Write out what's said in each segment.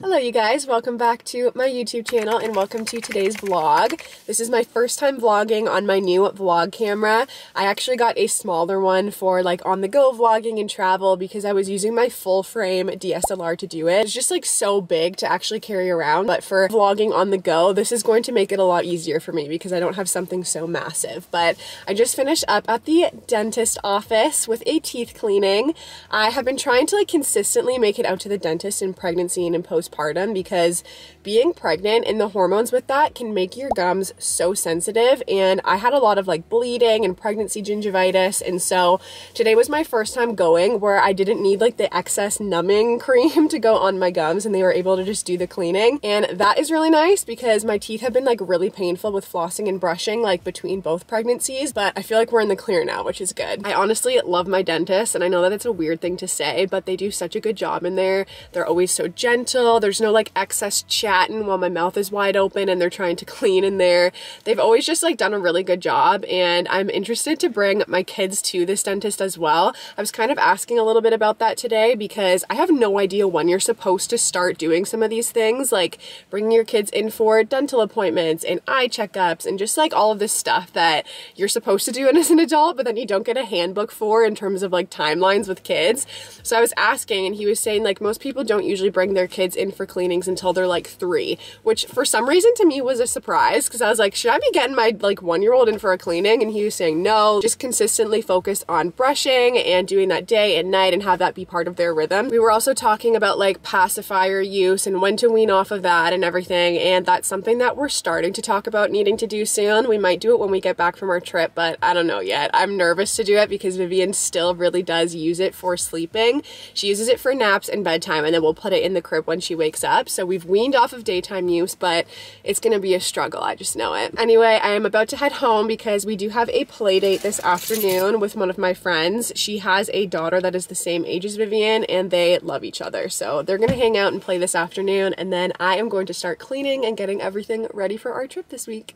Hello you guys, welcome back to my YouTube channel and welcome to today's vlog. This is my first time vlogging on my new vlog camera. I actually got a smaller one for like on the go vlogging and travel because I was using my full frame DSLR to do it. It's just like so big to actually carry around, but for vlogging on the go, this is going to make it a lot easier for me because I don't have something so massive. But I just finished up at the dentist office with a teeth cleaning. I have been trying to like consistently make it out to the dentist in pregnancy and in postpartum because being pregnant and the hormones with that can make your gums so sensitive, and I had a lot of like bleeding and pregnancy gingivitis, and so today was my first time going where I didn't need like the excess numbing cream to go on my gums and they were able to just do the cleaning, and that is really nice because my teeth have been like really painful with flossing and brushing like between both pregnancies, but I feel like we're in the clear now, which is good. I honestly love my dentist, and I know that it's a weird thing to say, but they do such a good job in there. They're always so gentle. There's no like excess chatting while my mouth is wide open and they're trying to clean in there. They've always just like done a really good job, and I'm interested to bring my kids to this dentist as well. I was kind of asking a little bit about that today because I have no idea when you're supposed to start doing some of these things, like bringing your kids in for dental appointments and eye checkups and just like all of this stuff that you're supposed to do as an adult, but then you don't get a handbook for in terms of like timelines with kids. So I was asking, and he was saying like most people don't usually bring their kids in for cleanings until they're like 3, which for some reason to me was a surprise because I was like, should I be getting my like 1-year-old in for a cleaning? And he was saying no, just consistently focus on brushing and doing that day and night and have that be part of their rhythm. We were also talking about like pacifier use and when to wean off of that and everything, and that's something that we're starting to talk about needing to do soon. We might do it when we get back from our trip, but I don't know yet. I'm nervous to do it because Vivian still really does use it for sleeping. She uses it for naps and bedtime, and then we'll put it in the crib when she wakes up. So we've weaned off of daytime use, but it's gonna be a struggle, I just know it. Anyway, I am about to head home because we do have a play date this afternoon with one of my friends. She has a daughter that is the same age as Vivian and they love each other. So they're gonna hang out and play this afternoon, and then I am going to start cleaning and getting everything ready for our trip this week.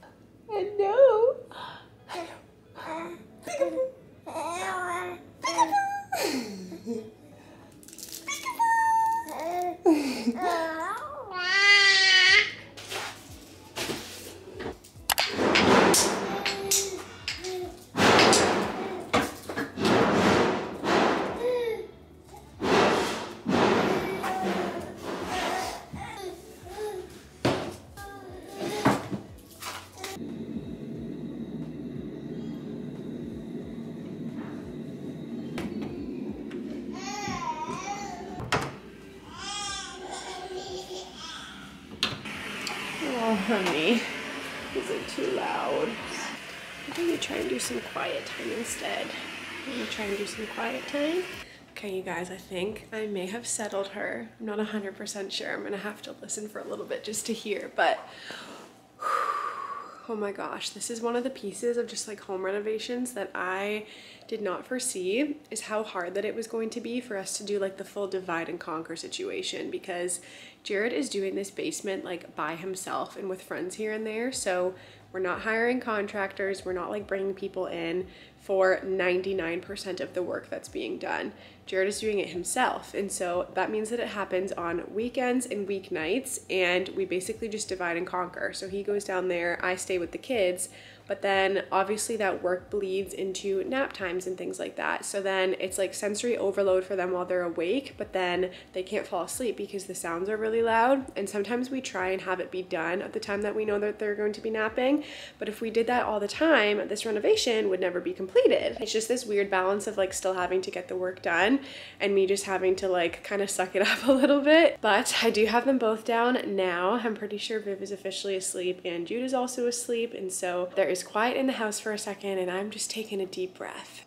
Hello. Oh, honey, is it too loud? I'm gonna try and do some quiet time instead. I'm gonna try and do some quiet time. Okay, you guys, I think I may have settled her. I'm not 100% sure. I'm gonna have to listen for a little bit just to hear, but oh my gosh, this is one of the pieces of just like home renovations that I did not foresee, is how hard that it was going to be for us to do like the full divide and conquer situation, because Jared is doing this basement like by himself and with friends here and there. So we're not hiring contractors. We're not like bringing people in for 99% of the work that's being done. Jared is doing it himself. And so that means that it happens on weekends and weeknights, and we basically just divide and conquer. So he goes down there, I stay with the kids, but then obviously that work bleeds into nap times and things like that. So then it's like sensory overload for them while they're awake, but then they can't fall asleep because the sounds are really loud. And sometimes we try and have it be done at the time that we know that they're going to be napping. But if we did that all the time, this renovation would never be completed. It's just this weird balance of like still having to get the work done and me just having to like kind of suck it up a little bit. But I do have them both down now. I'm pretty sure Viv is officially asleep and Jude is also asleep. And so there is quiet in the house for a second, and I'm just taking a deep breath.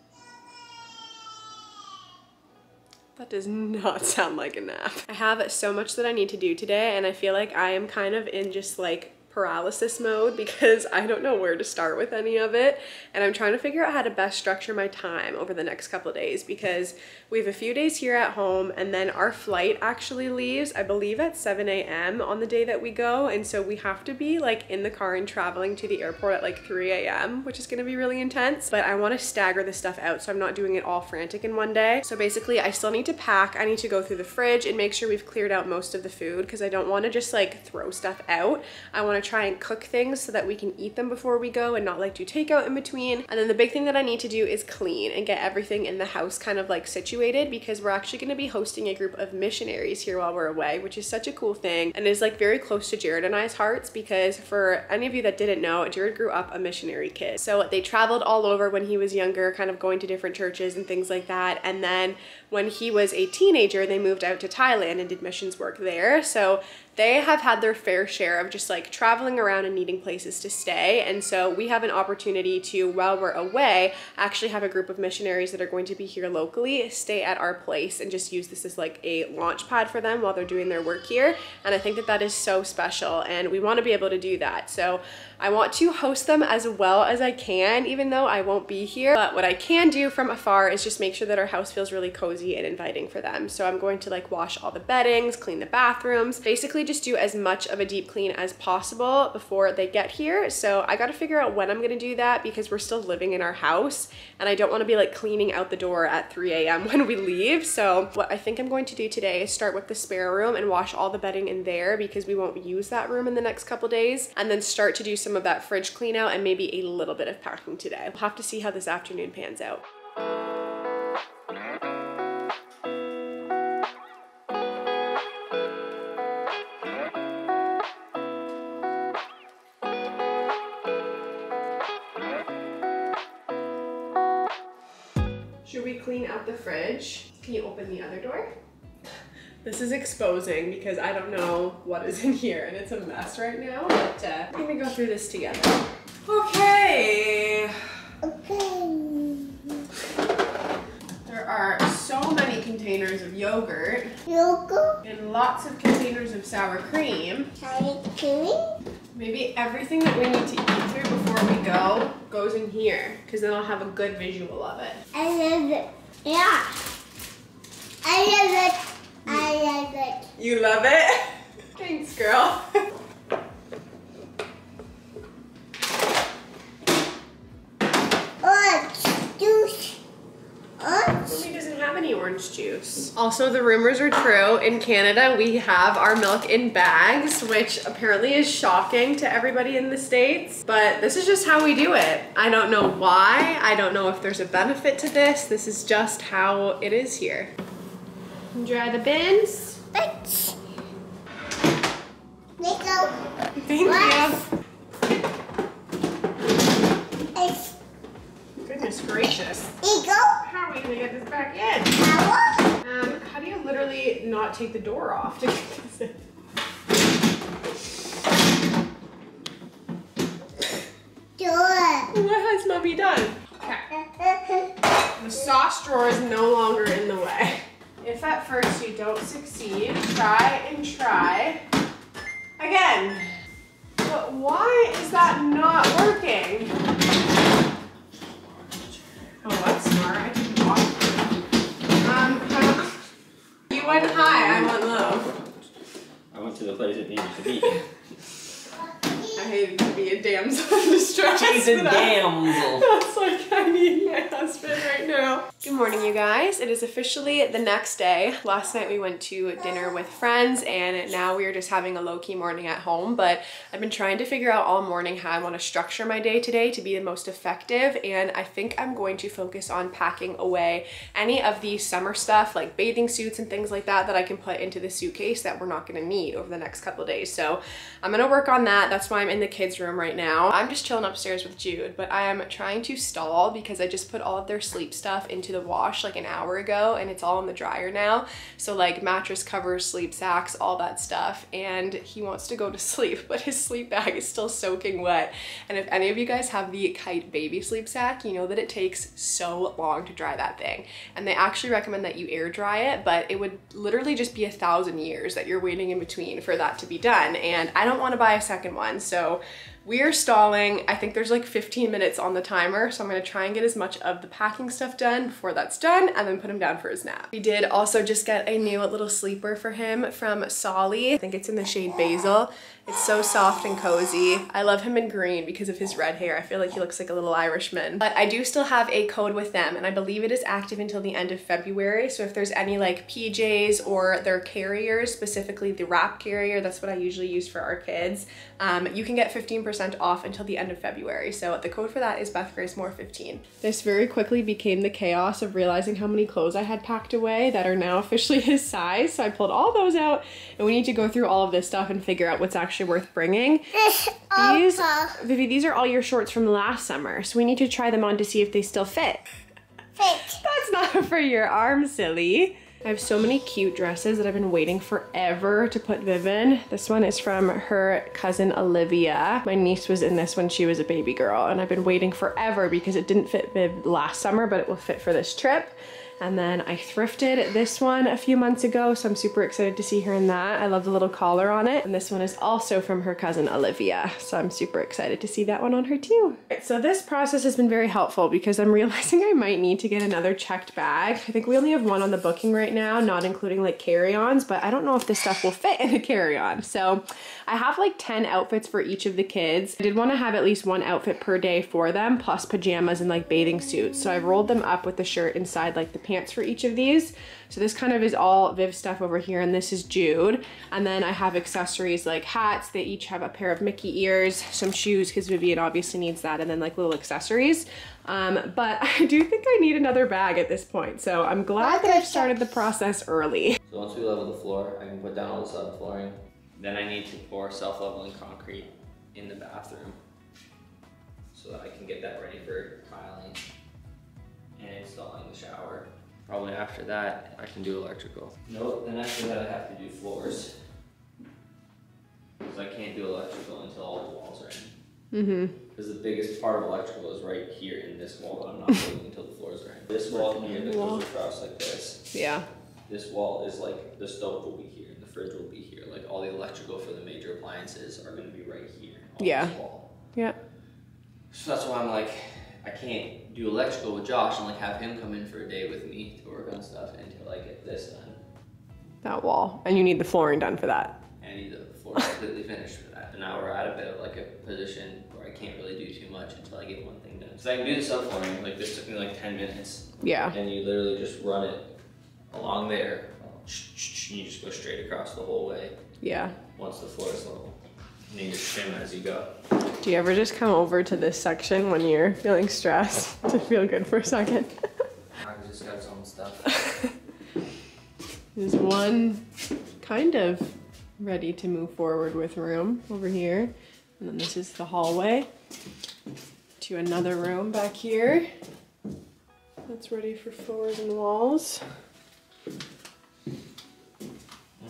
That does not sound like a nap. I have so much that I need to do today, and I feel like I am kind of in just like paralysis mode because I don't know where to start with any of it, and I'm trying to figure out how to best structure my time over the next couple of days because we have a few days here at home and then our flight actually leaves, I believe, at 7 a.m. on the day that we go, and so we have to be like in the car and traveling to the airport at like 3 a.m., which is going to be really intense. But I want to stagger the stuff out so I'm not doing it all frantic in one day. So basically I still need to pack. I need to go through the fridge and make sure we've cleared out most of the food because I don't want to just like throw stuff out. I want to try and cook things so that we can eat them before we go and not like do takeout in between. And then the big thing that I need to do is clean and get everything in the house kind of like situated because we're actually going to be hosting a group of missionaries here while we're away, which is such a cool thing and is like very close to Jared and I's hearts because for any of you that didn't know, Jared grew up a missionary kid. So they traveled all over when he was younger, kind of going to different churches and things like that. And then when he was a teenager, they moved out to Thailand and did missions work there. So they have had their fair share of just like traveling around and needing places to stay. And so we have an opportunity to, while we're away, actually have a group of missionaries that are going to be here locally, stay at our place and just use this as like a launch pad for them while they're doing their work here. And I think that that is so special and we want to be able to do that. So I want to host them as well as I can, even though I won't be here. But what I can do from afar is just make sure that our house feels really cozy and inviting for them. So I'm going to like wash all the beddings, clean the bathrooms, basically just do as much of a deep clean as possible before they get here. So I got to figure out when I'm going to do that because we're still living in our house and I don't want to be like cleaning out the door at 3 a.m. when we leave. So what I think I'm going to do today is start with the spare room and wash all the bedding in there because we won't use that room in the next couple days, and then start to do some of that fridge clean out and maybe a little bit of packing today. We'll have to see how this afternoon pans out. Should we clean out the fridge? Can you open the other door? This is exposing because I don't know what is in here and it's a mess right now, but we're gonna go through this together. Okay. There are so many containers of yogurt. And lots of containers of sour cream. Maybe everything that we need to eat through before we go goes in here because then I'll have a good visual of it. I love it. Yeah. I love it. I love it. You love it? Thanks, girl. Orange juice. Mommy doesn't have any orange juice. Also, the rumors are true. In Canada, we have our milk in bags, which apparently is shocking to everybody in the States. But this is just how we do it. I don't know why. I don't know if there's a benefit to this. This is just how it is here. Dry the bins. Thanks. Nico. Thank you. Goodness gracious. Nico. How are we gonna get this back in? How do you literally not take the door off to get this in? What has Mommy done? Okay. The sauce drawer is no longer in the way. If at first you don't succeed, try and try again. But why is that not working? Oh, that's smart. I can walk. You went high, I went low. I went to the place it needed to be. I hated to be a damsel in distress. She's a damsel. That's like I need my husband right now. Good morning, you guys. It is officially the next day. Last night we went to dinner with friends and now we are just having a low-key morning at home, but I've been trying to figure out all morning how I want to structure my day today to be the most effective, and I think I'm going to focus on packing away any of the summer stuff like bathing suits and things like that that I can put into the suitcase that we're not going to need over the next couple of days. So I'm going to work on that. That's why I'm in the kids' room right now. I'm just chilling upstairs with Jude, but I am trying to stall because I just put all of their sleep stuff into into the wash like an hour ago, and it's all in the dryer now. So like mattress covers, sleep sacks, all that stuff. And he wants to go to sleep, but his sleep bag is still soaking wet. And if any of you guys have the Kite baby sleep sack, you know that it takes so long to dry that thing. And they actually recommend that you air dry it, but it would literally just be 1,000 years that you're waiting in between for that to be done. And I don't want to buy a second one, so we're stalling. I think there's like 15 minutes on the timer, so I'm gonna try and get as much of the packing stuff done before that's done, and then put him down for his nap. We did also just get a new little sleeper for him from Solly. I think it's in the shade Basil. It's so soft and cozy. I love him in green because of his red hair. I feel like he looks like a little Irishman. But I do still have a code with them, and I believe it is active until the end of February. So if there's any like PJs or their carriers, specifically the wrap carrier, that's what I usually use for our kids, you can get 15% off until the end of February. So the code for that is Beth Grace Moore 15. This very quickly became the chaos of realizing how many clothes I had packed away that are now officially his size. So I pulled all those out, and we need to go through all of this stuff and figure out what's actually worth bringing. These, Vivi, these are all your shorts from last summer, so we need to try them on to see if they still fit. That's not for your arm, silly. I have so many cute dresses that I've been waiting forever to put Viv in. This one is from her cousin Olivia. My niece was in this when she was a baby girl, and I've been waiting forever because it didn't fit Viv last summer, but it will fit for this trip. And then I thrifted this one a few months ago, so I'm super excited to see her in that. I love the little collar on it. And this one is also from her cousin Olivia, so I'm super excited to see that one on her too. Right, so this process has been very helpful because I'm realizing I might need to get another checked bag. I think we only have one on the booking right now, not including like carry-ons, but I don't know if this stuff will fit in a carry-on. So I have like 10 outfits for each of the kids. I did want to have at least one outfit per day for them, plus pajamas and like bathing suits. So I rolled them up with the shirt inside like the pants for each of these. So this kind of is all Viv stuff over here, and this is Jude. And then I have accessories like hats. They each have a pair of Mickey ears, some shoes, because Vivian obviously needs that, and then like little accessories. But I do think I need another bag at this point. So I'm glad that I've started the process early. So once we level the floor, I can put down all the subflooring. Then I need to pour self-leveling concrete in the bathroom so that I can get that ready for tiling and installing the shower. Probably after that, I can do electrical. No, then after that I have to do floors. Because I can't do electrical until all the walls are in. Because the biggest part of electrical is right here in this wall that I'm not doing until the floors are in. This wall here that goes across like this. Yeah. This wall is like, the stove will be here, and the fridge will be here. Like all the electrical for the major appliances are gonna be right here on this wall. Yeah. So that's why I'm like, I can't do electrical with Josh and like have him come in for a day with me to work on stuff until I get this done. That wall. And you need the flooring done for that. And I need the floor completely finished for that. And now we're at a bit of like a position where I can't really do too much until I get one thing done. So I can do the subflooring, like this took me like 10 minutes. Yeah. And you literally just run it along there. You just go straight across the whole way. Yeah. Once the floor is level. And you just trim as you go. Do you ever just come over to this section when you're feeling stressed to feel good for a second? I just got some stuff. There's one kind of ready to move forward with room over here. And then this is the hallway to another room back here. That's ready for floors and walls.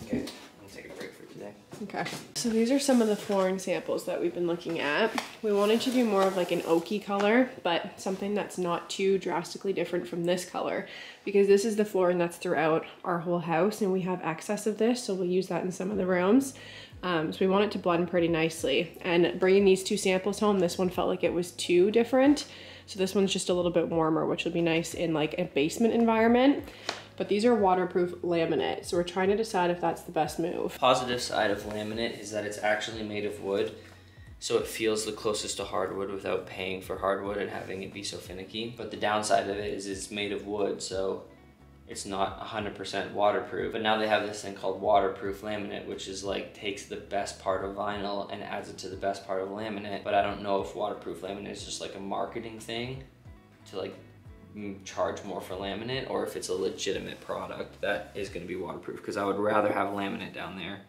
Okay, I'll take a break for today. Okay, so these are some of the flooring samples that we've been looking at. We wanted to do more of like an oaky color, but something that's not too drastically different from this color, because this is the flooring that's throughout our whole house and we have excess of this, so we'll use that in some of the rooms. So we want it to blend pretty nicely. And bringing these two samples home, this one felt like it was too different. So this one's just a little bit warmer, which will be nice in like a basement environment. But these are waterproof laminate, so we're trying to decide if that's the best move. Positive side of laminate is that it's actually made of wood, so it feels the closest to hardwood without paying for hardwood and having it be so finicky. But the downside of it is it's made of wood, so it's not 100% waterproof. But now they have this thing called waterproof laminate, which is like takes the best part of vinyl and adds it to the best part of laminate. But I don't know if waterproof laminate is just like a marketing thing to like charge more for laminate, or if it's a legitimate product that is going to be waterproof, because I would rather have laminate down there,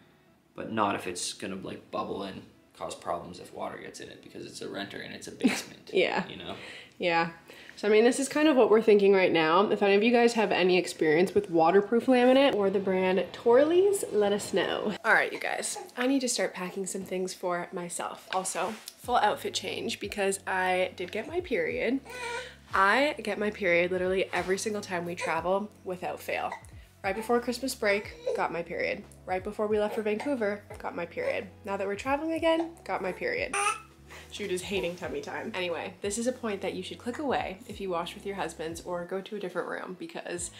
but not if it's going to like bubble and cause problems if water gets in it, because it's a renter and it's a basement. Yeah. You know? Yeah. So I mean, this is kind of what we're thinking right now. If any of you guys have any experience with waterproof laminate or the brand Torley's, let us know. All right, you guys, I need to start packing some things for myself. Also, full outfit change because I did get my period. I get my period literally every single time we travel without fail. Right before Christmas break, got my period. Right before we left for Vancouver, got my period. Now that we're traveling again, got my period. Jude is hating tummy time. Anyway, this is a point that you should click away if you wash with your husbands or go to a different room because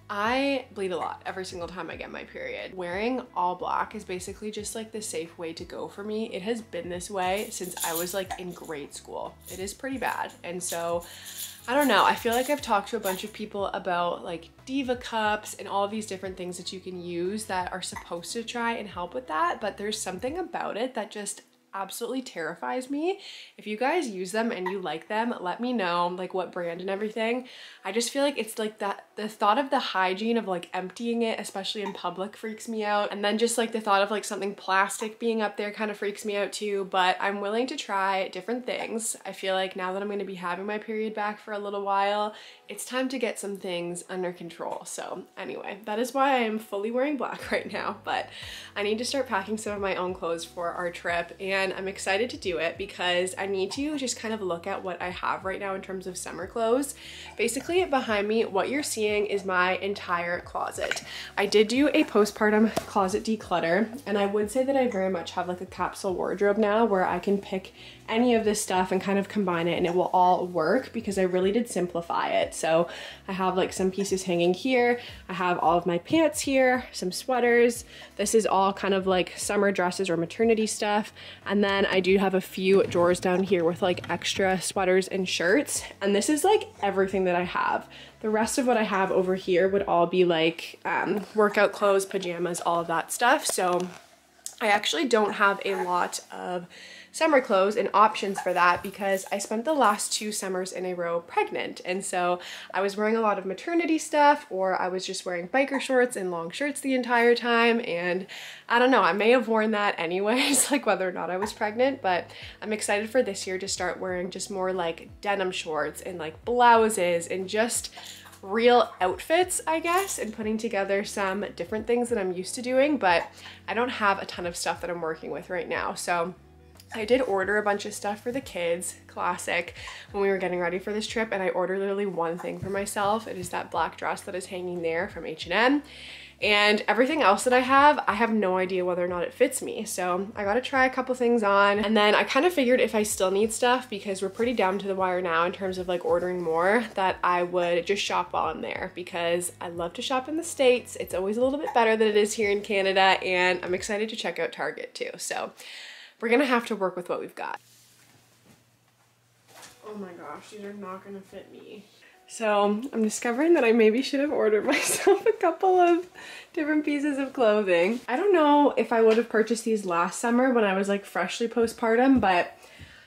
I bleed a lot every single time I get my period. Wearing all black is basically just like the safe way to go for me. It has been this way since I was like in grade school. It is pretty bad. And so I don't know, I feel like I've talked to a bunch of people about like Diva cups and all these different things that you can use that are supposed to try and help with that, but there's something about it that just absolutely terrifies me. If you guys use them and you like them, let me know like what brand and everything. I just feel like it's like that the thought of the hygiene of like emptying it, especially in public, freaks me out. And then just like the thought of like something plastic being up there kind of freaks me out too, but I'm willing to try different things. I feel like now that I'm going to be having my period back for a little while, it's time to get some things under control. So anyway, that is why I am fully wearing black right now, but I need to start packing some of my own clothes for our trip, and I'm excited to do it because I need to just kind of look at what I have right now in terms of summer clothes. Basically behind me, what you're seeing is my entire closet. I did do a postpartum closet declutter, and I would say that I very much have like a capsule wardrobe now where I can pick any of this stuff and kind of combine it and it will all work because I really did simplify it. So I have like some pieces hanging here. I have all of my pants here, some sweaters. This is all kind of like summer dresses or maternity stuff. And then I do have a few drawers down here with like extra sweaters and shirts. And this is like everything that I have. The rest of what I have over here would all be like workout clothes, pajamas, all of that stuff. So I actually don't have a lot of summer clothes and options for that because I spent the last 2 summers in a row pregnant. And so I was wearing a lot of maternity stuff, or I was just wearing biker shorts and long shirts the entire time. And I don't know, I may have worn that anyways, like whether or not I was pregnant, but I'm excited for this year to start wearing just more like denim shorts and like blouses and just real outfits, I guess, and putting together some different things that I'm used to doing, but I don't have a ton of stuff that I'm working with right now. So I did order a bunch of stuff for the kids, classic, when we were getting ready for this trip, and I ordered literally one thing for myself. It is that black dress that is hanging there from H&M. And everything else that I have no idea whether or not it fits me. So I gotta try a couple things on. And then I kind of figured if I still need stuff, because we're pretty down to the wire now in terms of like ordering more, that I would just shop while I'm there because I love to shop in the States. It's always a little bit better than it is here in Canada, and I'm excited to check out Target too. So we're gonna have to work with what we've got. Oh my gosh, these are not gonna fit me. So I'm discovering that I maybe should have ordered myself a couple of different pieces of clothing. I don't know if I would have purchased these last summer when I was like freshly postpartum, but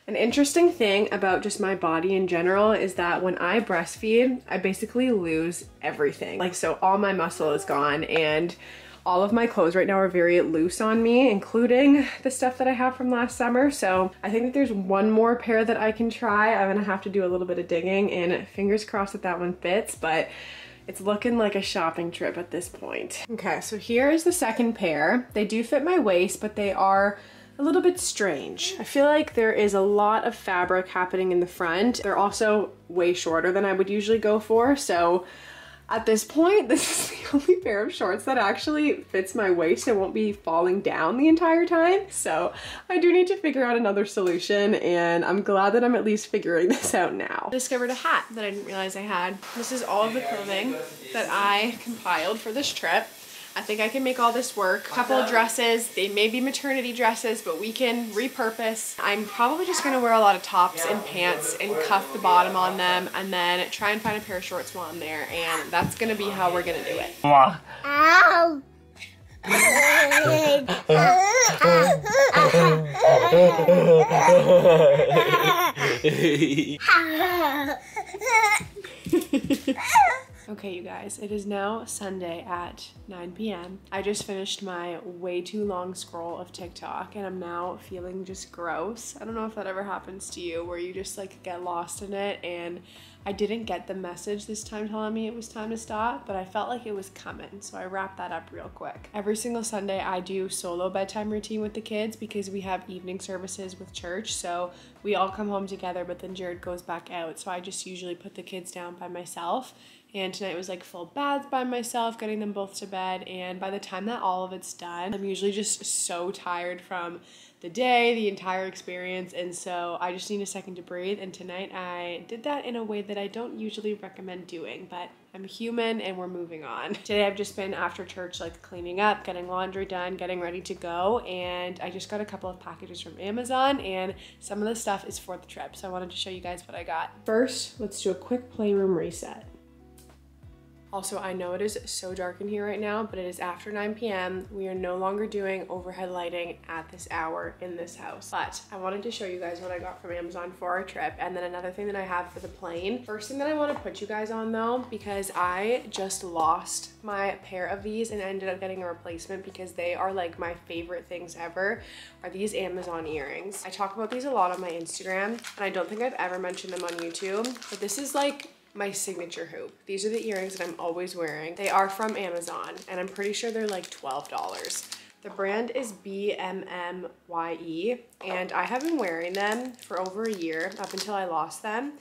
an interesting thing about just my body in general is that when I breastfeed, I basically lose everything. Like, so all my muscle is gone, and all of my clothes right now are very loose on me, including the stuff that I have from last summer. So I think that there's one more pair that I can try. I'm gonna have to do a little bit of digging, and fingers crossed that that one fits, but it's looking like a shopping trip at this point. Okay, so here is the second pair. They do fit my waist, but they are a little bit strange. I feel like there is a lot of fabric happening in the front. They're also way shorter than I would usually go for, so at this point, this is the only pair of shorts that actually fits my waist and won't be falling down the entire time. So I do need to figure out another solution, and I'm glad that I'm at least figuring this out now. I discovered a hat that I didn't realize I had. This is all of the clothing that I compiled for this trip. I think I can make all this work. A couple of dresses, they may be maternity dresses, but we can repurpose. I'm probably just gonna wear a lot of tops and pants and cuff the bottom on them, and then try and find a pair of shorts while I'm there, and that's gonna be how we're gonna do it. Ow! Okay, you guys, it is now Sunday at 9 p.m. I just finished my way too long scroll of TikTok, and I'm now feeling just gross. I don't know if that ever happens to you, where you just like get lost in it, and I didn't get the message this time telling me it was time to stop, but I felt like it was coming, so I wrapped that up real quick. Every single Sunday I do solo bedtime routine with the kids because we have evening services with church, so we all come home together, but then Jared goes back out, so I just usually put the kids down by myself. And tonight was like full bath by myself, getting them both to bed, and by the time that all of it's done, I'm usually just so tired from the day, the entire experience, and so I just need a second to breathe. And tonight I did that in a way that I don't usually recommend doing, but I'm human and we're moving on. Today I've just been after church like cleaning up, getting laundry done, getting ready to go, and I just got a couple of packages from Amazon and some of the stuff is for the trip, so I wanted to show you guys what I got. First, let's do a quick playroom reset. Also, I know it is so dark in here right now, but it is after 9 p.m. We are no longer doing overhead lighting at this hour in this house. But I wanted to show you guys what I got from Amazon for our trip, and then another thing that I have for the plane. First thing that I want to put you guys on though, because I just lost my pair of these and ended up getting a replacement because they are like my favorite things ever, are these Amazon earrings. I talk about these a lot on my Instagram, and I don't think I've ever mentioned them on YouTube, but this is like my signature hoop. These are the earrings that I'm always wearing. They are from Amazon, and I'm pretty sure they're like $12. The brand is BMMYE, and I have been wearing them for over a year, up until I lost them.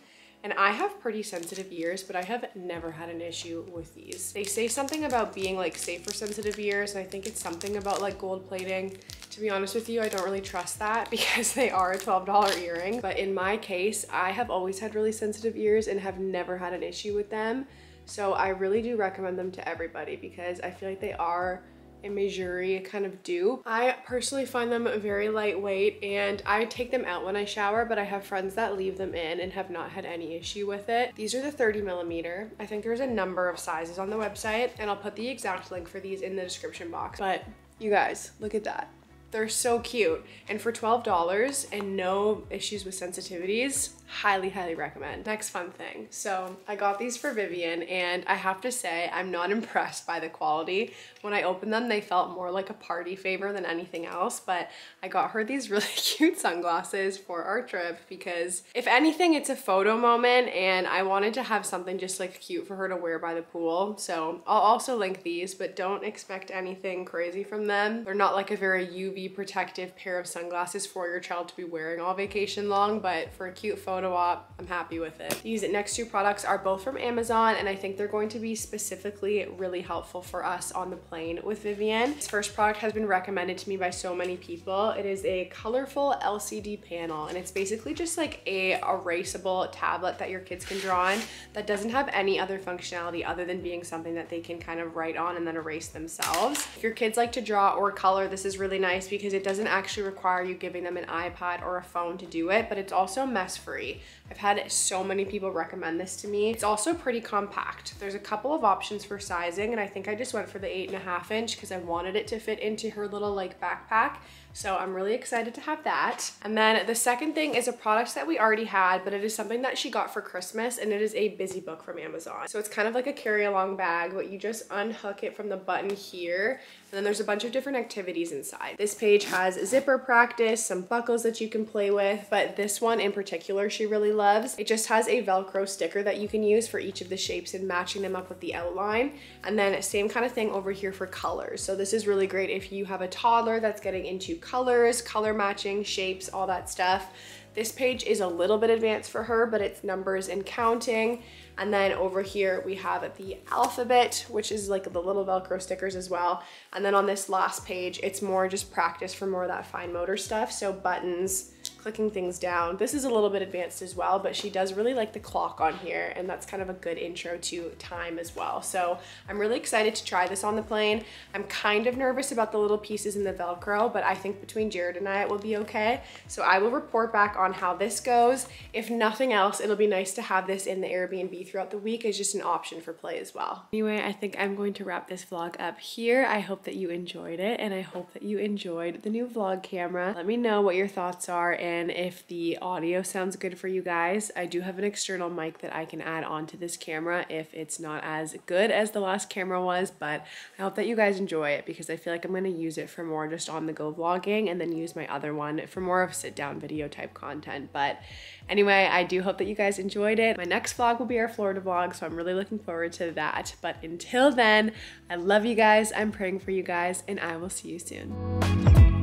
And I have pretty sensitive ears, but I have never had an issue with these. They say something about being like safe for sensitive ears, and I think it's something about like gold plating. To be honest with you, I don't really trust that because they are a $12 earring. But in my case, I have always had really sensitive ears and have never had an issue with them. So I really do recommend them to everybody because I feel like they are a Missouri kind of dupe. I personally find them very lightweight and I take them out when I shower, but I have friends that leave them in and have not had any issue with it. These are the 30mm. I think there's a number of sizes on the website, and I'll put the exact link for these in the description box. But you guys, look at that. They're so cute, and for $12 and no issues with sensitivities, highly, highly recommend. Next fun thing. So I got these for Vivian, and I have to say I'm not impressed by the quality. When I opened them, they felt more like a party favor than anything else, but I got her these really cute sunglasses for our trip because if anything, it's a photo moment, and I wanted to have something just like cute for her to wear by the pool. So I'll also link these, but don't expect anything crazy from them. They're not like a very UV protective pair of sunglasses for your child to be wearing all vacation long, but for a cute photo op, I'm happy with it. These next two products are both from Amazon, and I think they're going to be specifically really helpful for us on the plane with Vivian. This first product has been recommended to me by so many people. It is a colorful LCD panel, and it's basically just like a erasable tablet that your kids can draw on that doesn't have any other functionality other than being something that they can kind of write on and then erase themselves. If your kids like to draw or color, this is really nice because it doesn't actually require you giving them an iPad or a phone to do it, but it's also mess-free. I've had so many people recommend this to me. It's also pretty compact. There's a couple of options for sizing, and I think I just went for the 8.5 inch because I wanted it to fit into her little like backpack. So I'm really excited to have that. And then the second thing is a product that we already had, but it is something that she got for Christmas, and it is a busy book from Amazon. So it's kind of like a carry-along bag, but you just unhook it from the button here, and then there's a bunch of different activities inside. This page has zipper practice, some buckles that you can play with, but this one in particular she really loves. It just has a Velcro sticker that you can use for each of the shapes and matching them up with the outline. And then same kind of thing over here for colors. So this is really great if you have a toddler that's getting into colors, color matching, shapes, all that stuff. This page is a little bit advanced for her, but it's numbers and counting. And then over here we have the alphabet, which is like the little Velcro stickers as well. And then on this last page, it's more just practice for more of that fine motor stuff. So buttons, clicking things down. This is a little bit advanced as well, but she does really like the clock on here, and that's kind of a good intro to time as well. So I'm really excited to try this on the plane. I'm kind of nervous about the little pieces in the Velcro, but I think between Jared and I, it will be okay. So I will report back on how this goes. If nothing else, it'll be nice to have this in the Airbnb throughout the week as just an option for play as well. Anyway, I think I'm going to wrap this vlog up here. I hope that you enjoyed it, and I hope that you enjoyed the new vlog camera. Let me know what your thoughts are, and and if the audio sounds good for you guys. I do have an external mic that I can add onto this camera if it's not as good as the last camera was, but I hope that you guys enjoy it because I feel like I'm going to use it for more just on the go vlogging and then use my other one for more of sit down video type content. But anyway, I do hope that you guys enjoyed it. My next vlog will be our Florida vlog, so I'm really looking forward to that. But until then, I love you guys, I'm praying for you guys, and I will see you soon.